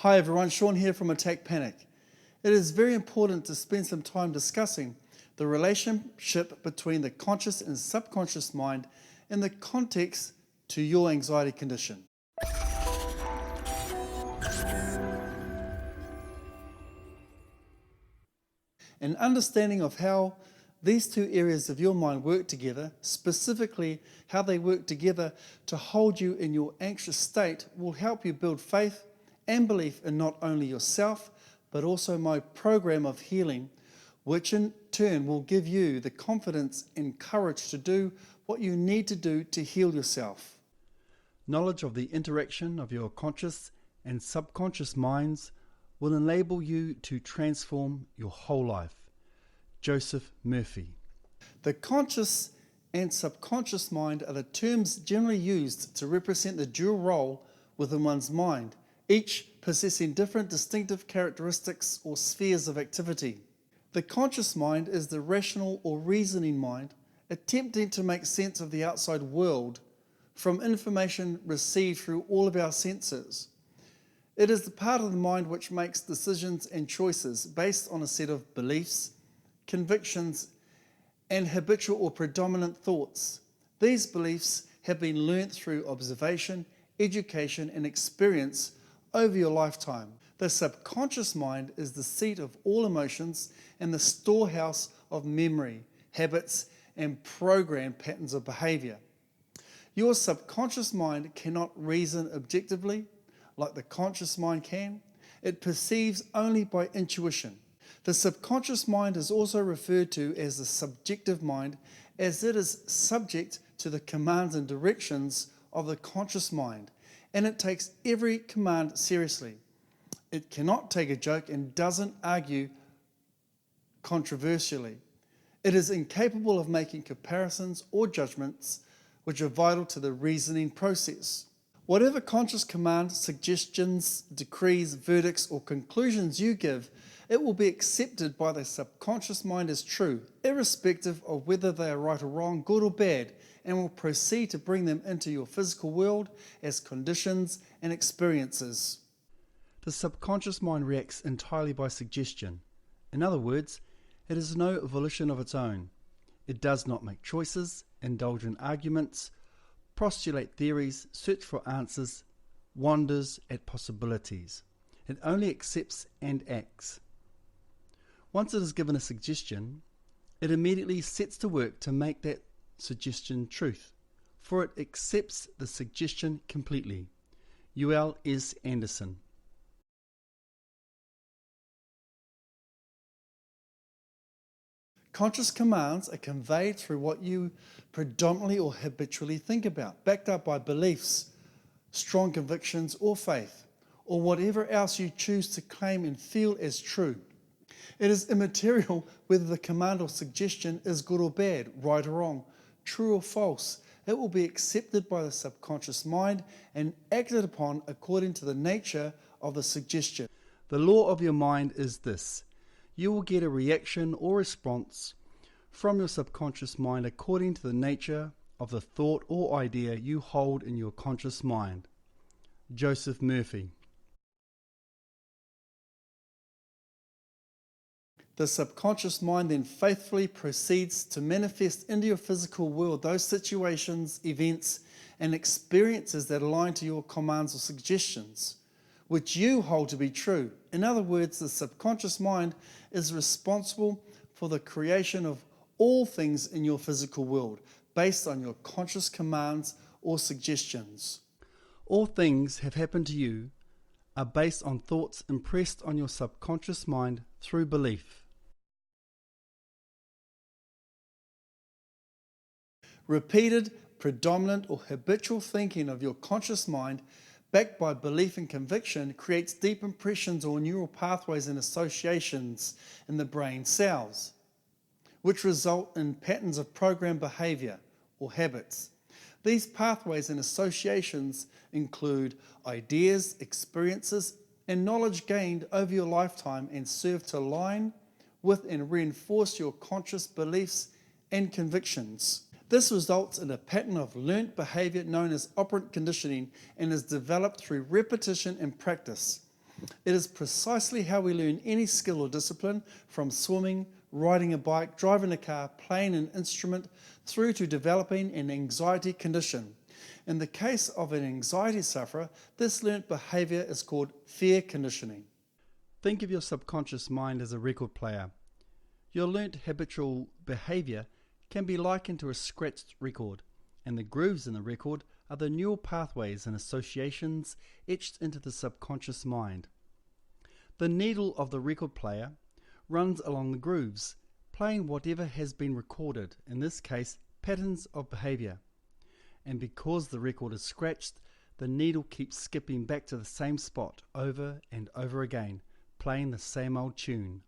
Hi everyone, Sean here from Attack Panic. It is very important to spend some time discussing the relationship between the conscious and subconscious mind in the context to your anxiety condition. An understanding of how these two areas of your mind work together, specifically how they work together to hold you in your anxious state, will help you build faith and belief in not only yourself, but also my program of healing, which in turn will give you the confidence and courage to do what you need to do to heal yourself. Knowledge of the interaction of your conscious and subconscious minds will enable you to transform your whole life. Joseph Murphy. The conscious and subconscious mind are the terms generally used to represent the dual role within one's mind, each possessing different distinctive characteristics or spheres of activity. The conscious mind is the rational or reasoning mind, attempting to make sense of the outside world from information received through all of our senses. It is the part of the mind which makes decisions and choices based on a set of beliefs, convictions, and habitual or predominant thoughts. These beliefs have been learnt through observation, education, and experience over your lifetime. The subconscious mind is the seat of all emotions and the storehouse of memory, habits, and programmed patterns of behavior. Your subconscious mind cannot reason objectively like the conscious mind can. It perceives only by intuition. The subconscious mind is also referred to as the subjective mind, as it is subject to the commands and directions of the conscious mind, and it takes every command seriously. It cannot take a joke and doesn't argue controversially. It is incapable of making comparisons or judgments which are vital to the reasoning process. Whatever conscious commands, suggestions, decrees, verdicts, or conclusions you give, it will be accepted by the subconscious mind as true, irrespective of whether they are right or wrong, good or bad, and will proceed to bring them into your physical world as conditions and experiences. The subconscious mind reacts entirely by suggestion. In other words, it has no volition of its own. It does not make choices, indulge in arguments, postulate theories, search for answers, wonders at possibilities. It only accepts and acts. Once it is given a suggestion, it immediately sets to work to make that suggestion truth, for it accepts the suggestion completely. U.L. S. Anderson. Conscious commands are conveyed through what you predominantly or habitually think about, backed up by beliefs, strong convictions or faith, or whatever else you choose to claim and feel as true. It is immaterial whether the command or suggestion is good or bad, right or wrong, true or false. It will be accepted by the subconscious mind and acted upon according to the nature of the suggestion. The law of your mind is this: you will get a reaction or response from your subconscious mind according to the nature of the thought or idea you hold in your conscious mind. Joseph Murphy. The subconscious mind then faithfully proceeds to manifest into your physical world those situations, events, and experiences that align to your commands or suggestions, which you hold to be true. In other words, the subconscious mind is responsible for the creation of all things in your physical world, based on your conscious commands or suggestions. All things have happened to you are based on thoughts impressed on your subconscious mind through belief. Repeated, predominant, or habitual thinking of your conscious mind, backed by belief and conviction, creates deep impressions or neural pathways and associations in the brain cells, which result in patterns of programmed behavior or habits. These pathways and associations include ideas, experiences, and knowledge gained over your lifetime and serve to align with and reinforce your conscious beliefs and convictions. This results in a pattern of learnt behavior known as operant conditioning and is developed through repetition and practice. It is precisely how we learn any skill or discipline, from swimming, riding a bike, driving a car, playing an instrument, through to developing an anxiety condition. In the case of an anxiety sufferer, this learnt behaviour is called fear conditioning. Think of your subconscious mind as a record player. Your learnt habitual behaviour can be likened to a scratched record, and the grooves in the record are the neural pathways and associations etched into the subconscious mind. The needle of the record player runs along the grooves, playing whatever has been recorded, in this case patterns of behaviour. And because the record is scratched, the needle keeps skipping back to the same spot over and over again, playing the same old tune.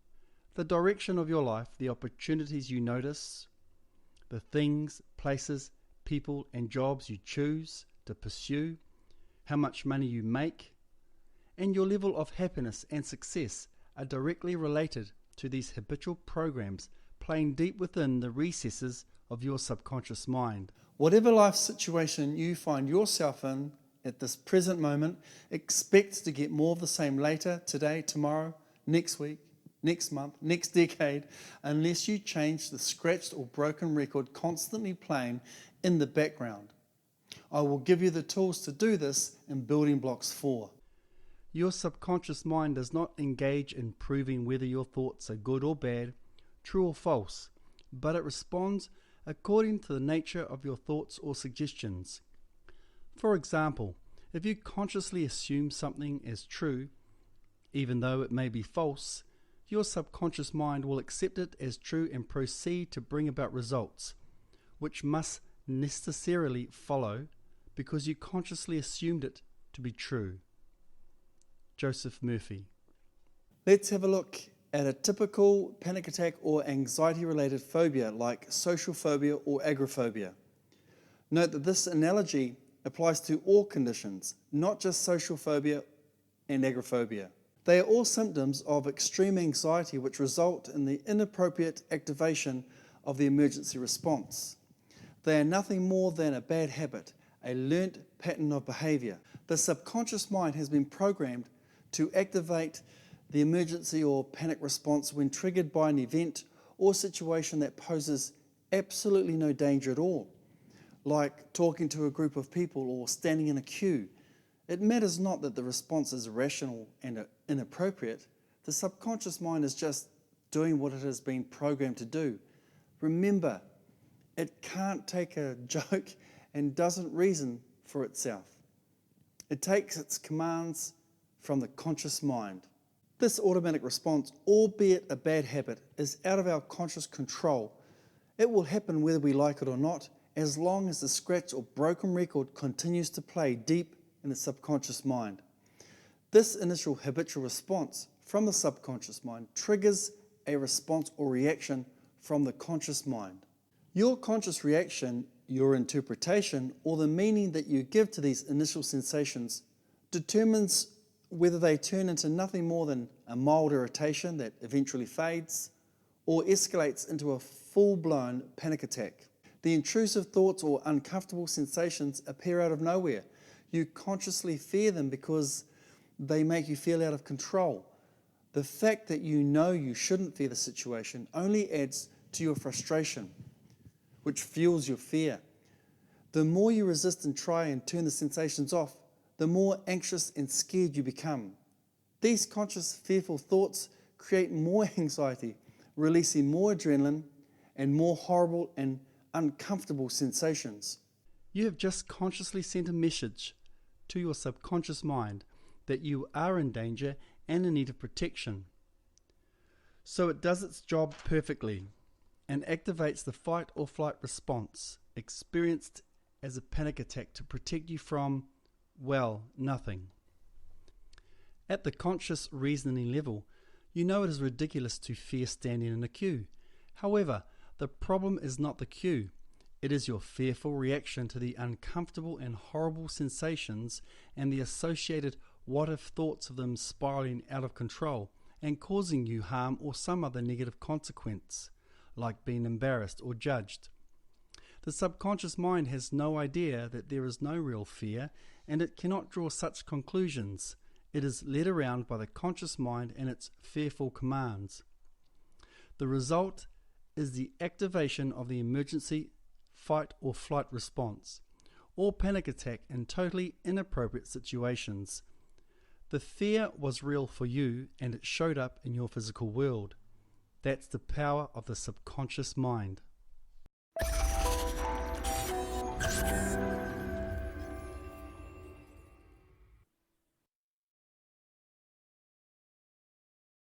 The direction of your life, the opportunities you notice, the things, places, people and jobs you choose to pursue, how much money you make, and your level of happiness and success are directly related to these habitual programs playing deep within the recesses of your subconscious mind. Whatever life situation you find yourself in at this present moment, expect to get more of the same later, today, tomorrow, next week, next month, next decade, unless you change the scratched or broken record constantly playing in the background. I will give you the tools to do this in Building Blocks 4. Your subconscious mind does not engage in proving whether your thoughts are good or bad, true or false, but it responds according to the nature of your thoughts or suggestions. For example, if you consciously assume something as true, even though it may be false, your subconscious mind will accept it as true and proceed to bring about results, which must necessarily follow because you consciously assumed it to be true. Joseph Murphy. Let's have a look at a typical panic attack or anxiety-related phobia like social phobia or agoraphobia. Note that this analogy applies to all conditions, not just social phobia and agoraphobia. They are all symptoms of extreme anxiety which result in the inappropriate activation of the emergency response. They are nothing more than a bad habit, a learnt pattern of behaviour. The subconscious mind has been programmed to activate the emergency or panic response when triggered by an event or situation that poses absolutely no danger at all, like talking to a group of people or standing in a queue. It matters not that the response is irrational and inappropriate. The subconscious mind is just doing what it has been programmed to do. Remember, it can't take a joke and doesn't reason for itself. It takes its commands from the conscious mind. This automatic response, albeit a bad habit, is out of our conscious control. It will happen whether we like it or not, as long as the scratch or broken record continues to play deep in the subconscious mind. This initial habitual response from the subconscious mind triggers a response or reaction from the conscious mind. Your conscious reaction, your interpretation, or the meaning that you give to these initial sensations determines whether they turn into nothing more than a mild irritation that eventually fades or escalates into a full-blown panic attack. The intrusive thoughts or uncomfortable sensations appear out of nowhere. You consciously fear them because they make you feel out of control. The fact that you know you shouldn't fear the situation only adds to your frustration, which fuels your fear. The more you resist and try and turn the sensations off, the more anxious and scared you become. These conscious, fearful thoughts create more anxiety, releasing more adrenaline and more horrible and uncomfortable sensations. You have just consciously sent a message to your subconscious mind that you are in danger and in need of protection. So it does its job perfectly and activates the fight or flight response experienced as a panic attack to protect you from, well, nothing. At the conscious reasoning level, you know it is ridiculous to fear standing in a queue. However, the problem is not the queue. It is your fearful reaction to the uncomfortable and horrible sensations and the associated what-if thoughts of them spiraling out of control and causing you harm or some other negative consequence, like being embarrassed or judged. The subconscious mind has no idea that there is no real fear, and it cannot draw such conclusions, It is led around by the conscious mind and its fearful commands. The result is the activation of the emergency fight or flight response, or panic attack in totally inappropriate situations. The fear was real for you and it showed up in your physical world. That's the power of the subconscious mind.